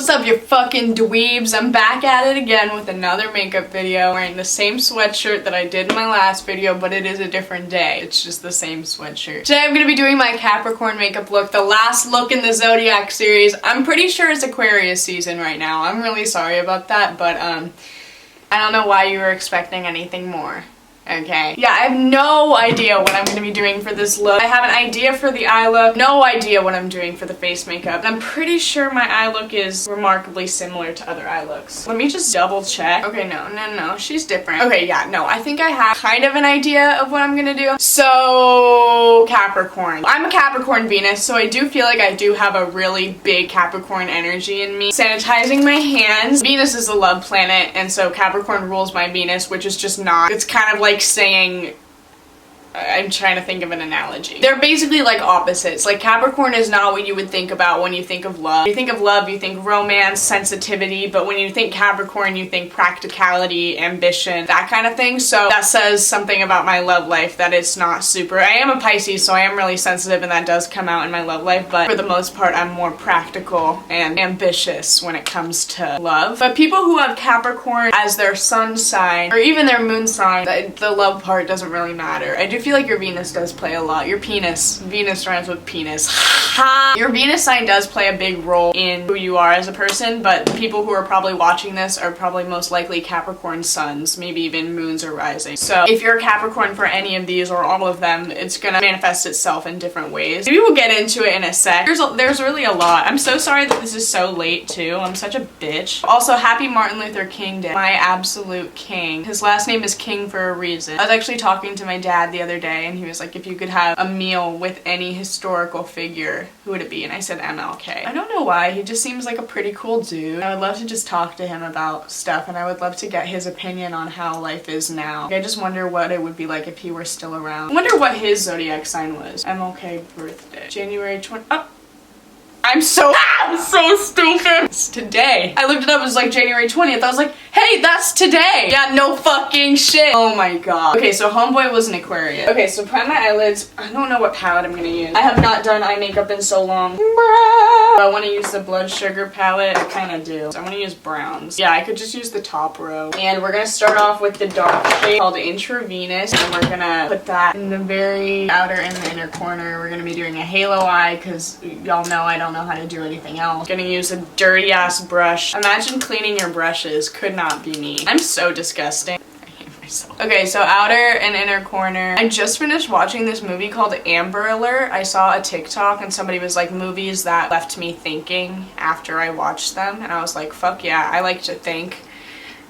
What's up, you fucking dweebs? I'm back at it again with another makeup video, wearing the same sweatshirt that I did in my last video, but it is a different day. It's just the same sweatshirt. Today I'm gonna be doing my Capricorn makeup look, the last look in the Zodiac series. I'm pretty sure it's Aquarius season right now. I'm really sorry about that, but I don't know why you were expecting anything more. Okay. Yeah, I have no idea what I'm going to be doing for this look. I have an idea for the eye look, no idea what I'm doing for the face makeup. And I'm pretty sure my eye look is remarkably similar to other eye looks. Let me just double check. Okay, no, she's different. Okay, yeah, no, I think I have kind of an idea of what I'm going to do. So, Capricorn. I'm a Capricorn Venus, so I do feel like I do have a really big Capricorn energy in me. Sanitizing my hands. Venus is a love planet, and so Capricorn rules my Venus, which is just not. It's kind of like saying, I'm trying to think of an analogy. They're basically like opposites. Like Capricorn is not what you would think about when you think of love. You think of love, you think romance, sensitivity, but when you think Capricorn, you think practicality, ambition, that kind of thing. So that says something about my love life, that it's not super. I am a Pisces, so I am really sensitive, and that does come out in my love life, but for the most part, I'm more practical and ambitious when it comes to love. But people who have Capricorn as their sun sign, or even their moon sign, the love part doesn't really matter. I do feel like your Venus does play a lot. Your penis. Venus rhymes with penis. Your Venus sign does play a big role in who you are as a person, but the people who are probably watching this are probably most likely Capricorn suns, maybe even moons or rising. So if you're a Capricorn for any of these or all of them, it's gonna manifest itself in different ways. Maybe we'll get into it in a sec. There's really a lot. I'm so sorry that this is so late too. I'm such a bitch. Also, happy Martin Luther King Day. My absolute king. His last name is King for a reason. I was actually talking to my dad the other day, and he was like, if you could have a meal with any historical figure, who would it be? And I said MLK. I don't know why, he just seems like a pretty cool dude. I would love to just talk to him about stuff, and I would love to get his opinion on how life is now. I just wonder what it would be like if he were still around. I wonder what his zodiac sign was. MLK birthday. January 20. Oh! I'm so stupid. It's today. I looked it up, it was like January 20th. I was like, hey, that's today. Yeah, no fucking shit. Oh my god. Okay, so homeboy was an Aquarius. Okay, so prime my eyelids. I don't know what palette I'm gonna use. I have not done eye makeup in so long. I want to use the blood sugar palette. I kind of do. So I'm gonna use browns. Yeah, I could just use the top row. And we're gonna start off with the dark shade called Intravenous, and we're gonna put that in the very outer and the inner corner. We're gonna be doing a halo eye because y'all know I don't know how to do anything else. Gonna use a dirty ass brush. Imagine cleaning your brushes. Could not be me. I'm so disgusting. I hate myself. Okay, so outer and inner corner. I just finished watching this movie called Amber Alert. I saw a TikTok and somebody was like, movies that left me thinking after I watched them, and I was like, fuck yeah, I like to think.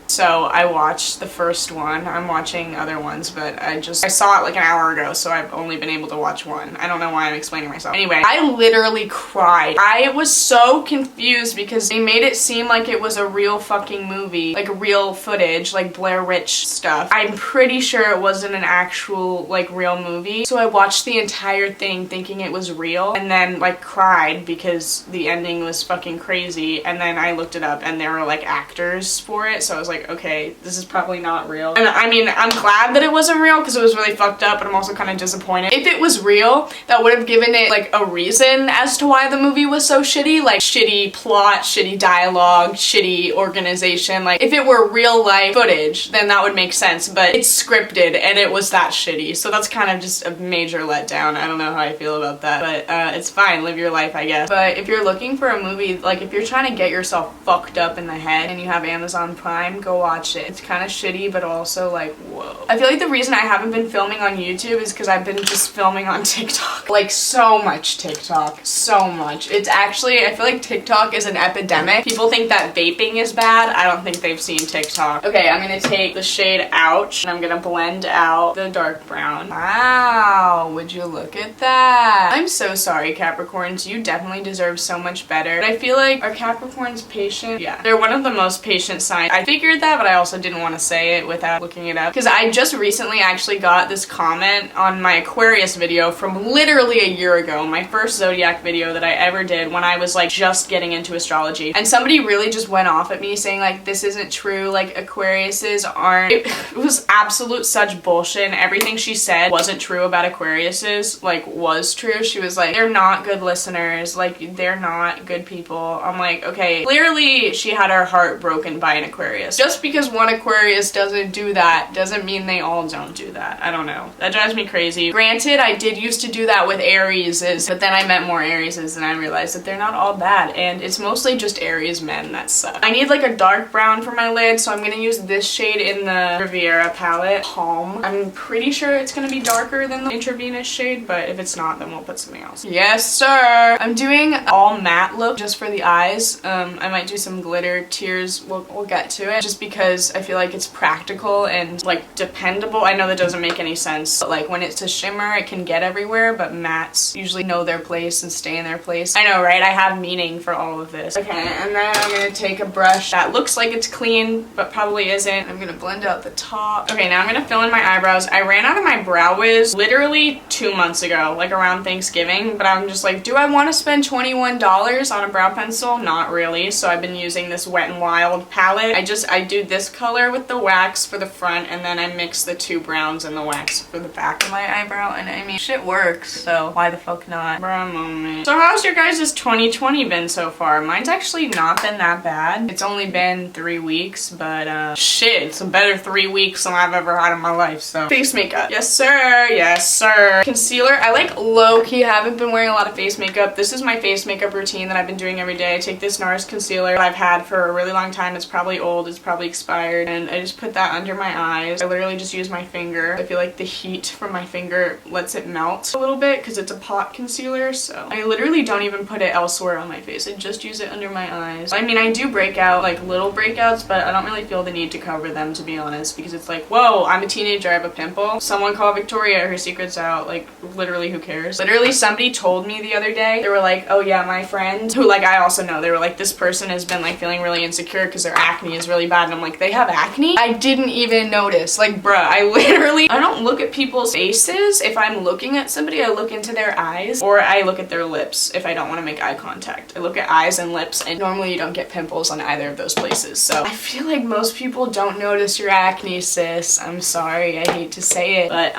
So I watched the first one. I'm watching other ones, but I saw it like an hour ago, so I've only been able to watch one. I don't know why I'm explaining myself. Anyway, I literally cried. I was so confused because they made it seem like it was a real fucking movie, like real footage, like Blair Witch stuff. I'm pretty sure it wasn't an actual like real movie. So I watched the entire thing thinking it was real, and then like cried because the ending was fucking crazy, and then I looked it up and there were like actors for it, so I was like, okay, this is probably not real. And I mean, I'm glad that it wasn't real because it was really fucked up, but I'm also kind of disappointed. If it was real, that would have given it like a reason as to why the movie was so shitty, like shitty plot, shitty dialogue, shitty organization. Like if it were real life footage, then that would make sense, but it's scripted and it was that shitty. So that's kind of just a major letdown. I don't know how I feel about that, but it's fine, live your life, I guess. But if you're looking for a movie, like if you're trying to get yourself fucked up in the head and you have Amazon Prime, go watch it. It's kind of shitty, but also like, whoa. I feel like the reason I haven't been filming on YouTube is because I've been just filming on TikTok. Like so much TikTok. So much. It's actually, I feel like TikTok is an epidemic. People think that vaping is bad. I don't think they've seen TikTok. Okay, I'm gonna take the shade Ouch and I'm gonna blend out the dark brown. Wow, would you look at that? I'm so sorry, Capricorns. You definitely deserve so much better. But I feel like, are Capricorns patient? Yeah, they're one of the most patient signs. I figured that, but I also didn't want to say it without looking it up because I just recently actually got this comment on my Aquarius video from literally literally a year ago, my first zodiac video that I ever did when I was like just getting into astrology. And somebody really just went off at me saying like, this isn't true, like Aquariuses aren't. It was absolute such bullshit, and everything she said wasn't true about Aquariuses, like was true. She was like, they're not good listeners, like they're not good people. I'm like, okay, clearly she had her heart broken by an Aquarius. Just because one Aquarius doesn't do that doesn't mean they all don't do that. I don't know. That drives me crazy. Granted, I did used to do that with Arieses, but then I met more Arieses and I realized that they're not all bad, and it's mostly just Aries men that suck. I need like a dark brown for my lid, so I'm gonna use this shade in the Riviera palette, Calm. I'm pretty sure it's gonna be darker than the Intravenous shade, but if it's not, then we'll put something else. Yes, sir! I'm doing all matte look just for the eyes. I might do some glitter tears. We'll get to it, just because I feel like it's practical and like dependable. I know that doesn't make any sense, but like when it's a shimmer, it can get everywhere, but mattes usually know their place and stay in their place. I know, right? I have meaning for all of this. Okay, and then I'm gonna take a brush that looks like it's clean, but probably isn't. I'm gonna blend out the top. Okay, now I'm gonna fill in my eyebrows. I ran out of my Brow Wiz literally 2 months ago, like around Thanksgiving, but I'm just like, do I want to spend $21 on a brow pencil? Not really, so I've been using this Wet n Wild palette. I do this color with the wax for the front, and then I mix the two browns and the wax for the back of my eyebrow, and I mean, shit works, so why the fuck not? Bruh moment. So how's your guys' 2020 been so far? Mine's actually not been that bad. It's only been 3 weeks, but shit, it's a better 3 weeks than I've ever had in my life, so. Face makeup. Yes, sir. Yes, sir. Concealer. I like low-key haven't been wearing a lot of face makeup. This is my face makeup routine that I've been doing every day. I take this NARS concealer that I've had for a really long time. It's probably old. It's probably expired. And I just put that under my eyes. I literally just use my finger. I feel like the heat from my finger lets it melt a little bit because it's a pot concealer, so I literally don't even put it elsewhere on my face. I just use it under my eyes. I mean, I do break out, like little breakouts, but I don't really feel the need to cover them, to be honest, because it's like, whoa, I'm a teenager, I have a pimple. Someone call Victoria, her secret's out. Like, literally, who cares? Literally, somebody told me the other day, they were like, oh yeah, my friend, who like I also know, they were like, this person has been like feeling really insecure because their acne is really bad, and I'm like, they have acne? I didn't even notice. Like, bruh, I don't look at people's faces. If I'm looking at somebody, I look into their eyes, or I look at their lips if I don't want to make eye contact. I look at eyes and lips, and normally you don't get pimples on either of those places, so I feel like most people don't notice your acne, sis. I'm sorry, I hate to say it, but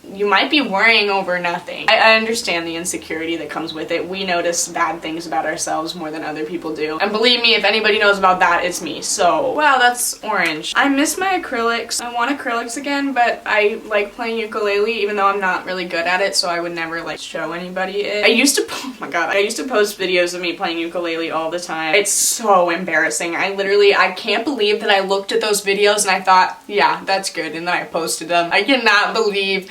you might be worrying over nothing. I understand the insecurity that comes with it. We notice bad things about ourselves more than other people do, and believe me, if anybody knows about that, it's me. So wow, that's orange. I miss my acrylics. I want acrylics again, but I like playing ukulele, even though I'm not really good at it, so I would never like show anybody it. I used to, oh my god, I used to post videos of me playing ukulele all the time. It's so embarrassing. I can't believe that I looked at those videos and I thought, yeah, that's good, and then I posted them. I cannot believe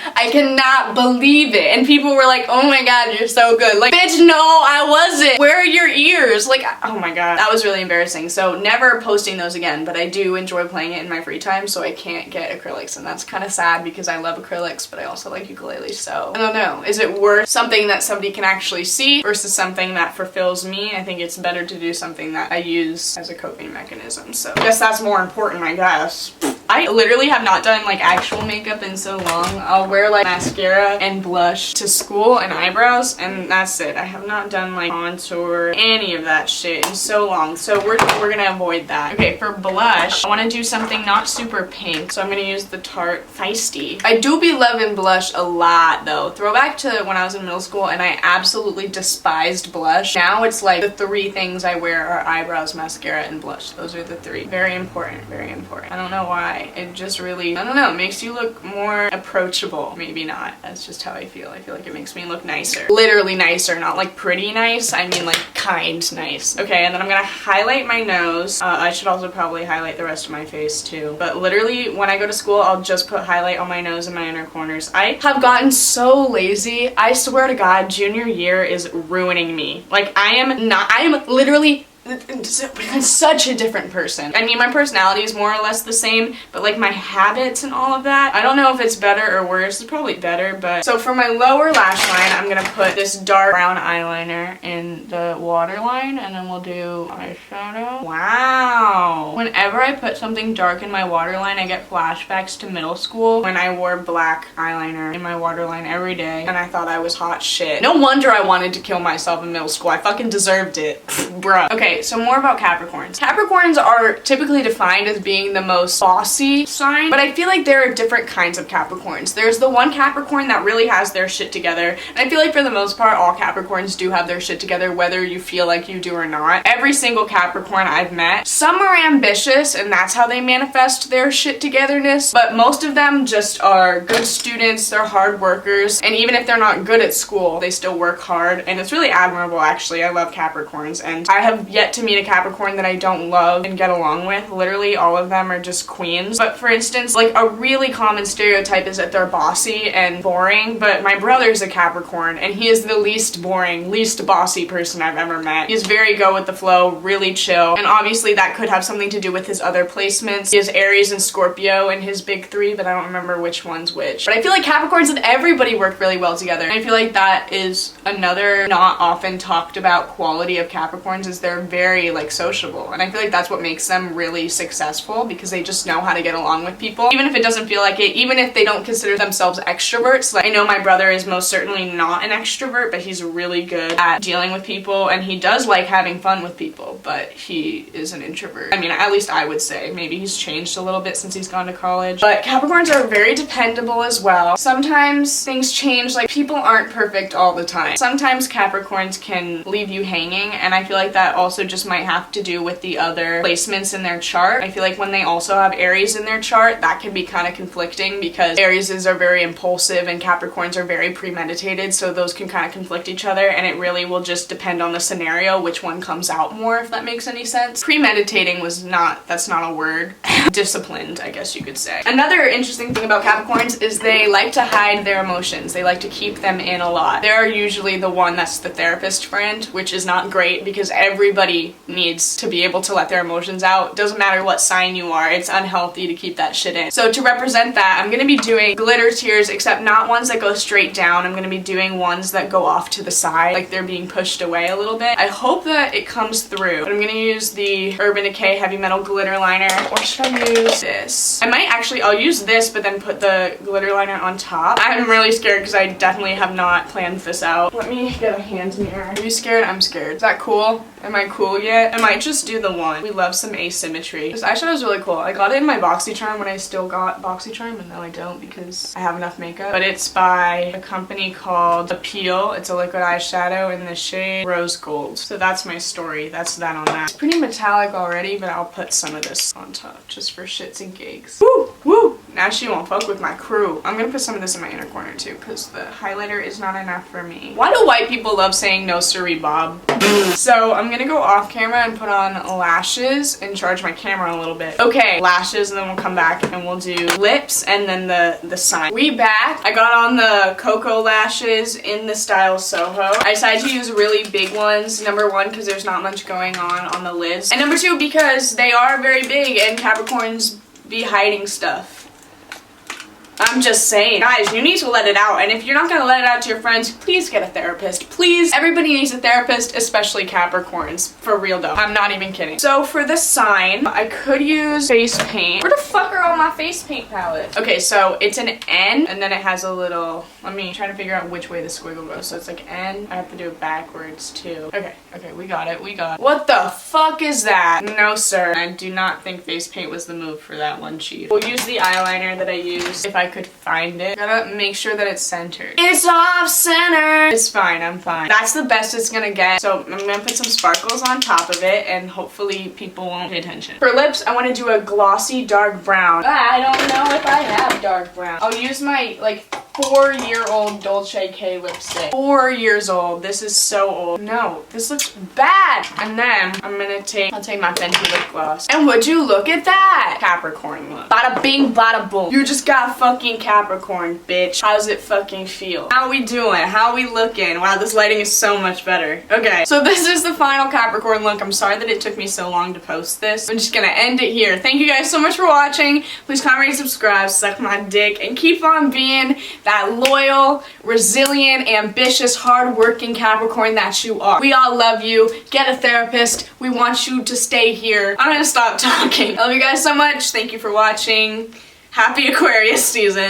it. And people were like, oh my god, you're so good. Like, bitch, no, I wasn't. Where are your ears? Like, oh my god, that was really embarrassing. So never posting those again, but I do enjoy playing it in my free time, so I can't get acrylics, and that's kind of sad because I love acrylics, but I also like ukulele, so I don't know. Is it worth something that somebody can actually see versus something that fulfills me? I think it's better to do something that I use as a coping mechanism, so I guess that's more important, I guess. I literally have not done like actual makeup in so long. I'll wear like mascara and blush to school and eyebrows, and that's it. I have not done like contour, any of that shit in so long, so we're gonna avoid that. Okay, for blush, I want to do something not super pink, so I'm gonna use the Tarte Feisty. I do be loving blush a lot though. Throwback to when I was in middle school and I absolutely despised blush. Now it's like the 3 things I wear are eyebrows, mascara, and blush. Those are the 3. Very important, very important. I don't know why. It just really, I don't know, makes you look more approachable. Maybe not. That's just how I feel. I feel like it makes me look nicer. Literally nicer, not like pretty nice. I mean like kind nice. Okay, and then I'm gonna highlight my nose. I should also probably highlight the rest of my face too. But literally, when I go to school, I'll just put highlight on my nose and my inner corners. I have gotten so lazy. I swear to God, junior year is ruining me. Like, I am literally such a different person. I mean, my personality is more or less the same, but like my habits and all of that, I don't know if it's better or worse. It's probably better, but. So for my lower lash line, I'm gonna put this dark brown eyeliner in the waterline, and then we'll do eyeshadow. Wow. Whenever I put something dark in my waterline, I get flashbacks to middle school when I wore black eyeliner in my waterline every day, and I thought I was hot shit. No wonder I wanted to kill myself in middle school. I fucking deserved it. Bruh. Okay, so more about Capricorns. Capricorns are typically defined as being the most bossy sign, but I feel like there are different kinds of Capricorns. There's the one Capricorn that really has their shit together, and I feel like for the most part, all Capricorns do have their shit together, whether you feel like you do or not. Every single Capricorn I've met, some are ambitious, and that's how they manifest their shit togetherness, but most of them just are good students, they're hard workers, and even if they're not good at school, they still work hard, and it's really admirable, actually. I love Capricorns, and I have yet to meet a Capricorn that I don't love and get along with. Literally all of them are just queens. But for instance, like a really common stereotype is that they're bossy and boring, but my brother's a Capricorn and he is the least boring, least bossy person I've ever met. He's very go with the flow, really chill, and obviously that could have something to do with his other placements. He has Aries and Scorpio in his big three, but I don't remember which one's which. But I feel like Capricorns and everybody work really well together, and I feel like that is another not often talked about quality of Capricorns, is they're very like sociable, and I feel like that's what makes them really successful, because they just know how to get along with people, even if it doesn't feel like it, even if they don't consider themselves extroverts. Like I know my brother is most certainly not an extrovert, but he's really good at dealing with people, and he does like having fun with people, but he is an introvert. I mean, at least I would say. Maybe he's changed a little bit since he's gone to college. But Capricorns are very dependable as well. Sometimes things change, like people aren't perfect all the time. Sometimes Capricorns can leave you hanging, and I feel like that also just might have to do with the other placements in their chart. I feel like when they also have Aries in their chart, that can be kind of conflicting, because Arieses are very impulsive and Capricorns are very premeditated, so those can kind of conflict each other, and it really will just depend on the scenario which one comes out more, if that makes any sense. Premeditating was not, that's not a word. Disciplined, I guess you could say. Another interesting thing about Capricorns is they like to hide their emotions. They like to keep them in a lot. They're usually the one that's the therapist friend, which is not great because everybody needs to be able to let their emotions out. Doesn't matter what sign you are, it's unhealthy to keep that shit in. So to represent that, I'm gonna be doing glitter tears, except not ones that go straight down. I'm gonna be doing ones that go off to the side, like they're being pushed away a little bit. I hope that it comes through, but I'm gonna use the Urban Decay Heavy Metal Glitter Liner, or should I use this? I might actually, I'll use this, but then put the glitter liner on top. I'm really scared because I definitely have not planned this out. Let me get a hand mirror. Are you scared? I'm scared. Is that cool? Am I cool yet? I might just do the one. We love some asymmetry. This eyeshadow is really cool. I got it in my BoxyCharm when I still got BoxyCharm, and now I don't because I have enough makeup. But it's by a company called Appeal. It's a liquid eyeshadow in the shade Rose Gold. So that's my story. That's that on that. It's pretty metallic already, but I'll put some of this on top just for shits and gigs. Woo! Woo! Now she won't fuck with my crew. I'm gonna put some of this in my inner corner too, because the highlighter is not enough for me. Why do white people love saying no siree Bob? So I'm gonna go off camera and put on lashes and charge my camera a little bit. Okay, lashes, and then we'll come back and we'll do lips and then the sign. We back. I got on the Cocoa lashes in the style Soho. I decided to use really big ones. Number one, because there's not much going on the lids. And number two, because they are very big and Capricorns be hiding stuff. I'm just saying. Guys, you need to let it out, and if you're not gonna let it out to your friends, please get a therapist. Please. Everybody needs a therapist, especially Capricorns. For real though. I'm not even kidding. So for the sign, I could use face paint. Where the fuck are all my face paint palettes? Okay, so it's an N, and then it has a little, let me try to figure out which way the squiggle goes. So it's like N. I have to do it backwards too. Okay, we got it. What the fuck is that? No, sir. I do not think face paint was the move for that one, chief. We'll use the eyeliner that I used if I could find it. Gotta make sure that it's centered. It's off center. It's fine, I'm fine. That's the best it's gonna get. So I'm gonna put some sparkles on top of it, and hopefully people won't pay attention. For lips, I want to do a glossy dark brown. I don't know if I have dark brown. I'll use my like 4-year-old Dolce K lipstick. 4 years old. This is so old. No, this looks bad. And then I'll take my Fenty lip gloss. And would you look at that? Capricorn look. Bada bing, bada boom. You just got fucking Capricorn, bitch. How's it fucking feel? How we doing? How we looking? Wow, this lighting is so much better. Okay, so this is the final Capricorn look. I'm sorry that it took me so long to post this. I'm just gonna end it here. Thank you guys so much for watching. Please comment, rate, subscribe, suck my dick, and keep on being that loyal, resilient, ambitious, hard-working Capricorn that you are. We all love you. Get a therapist. We want you to stay here. I'm gonna stop talking. I love you guys so much. Thank you for watching. Happy Aquarius season.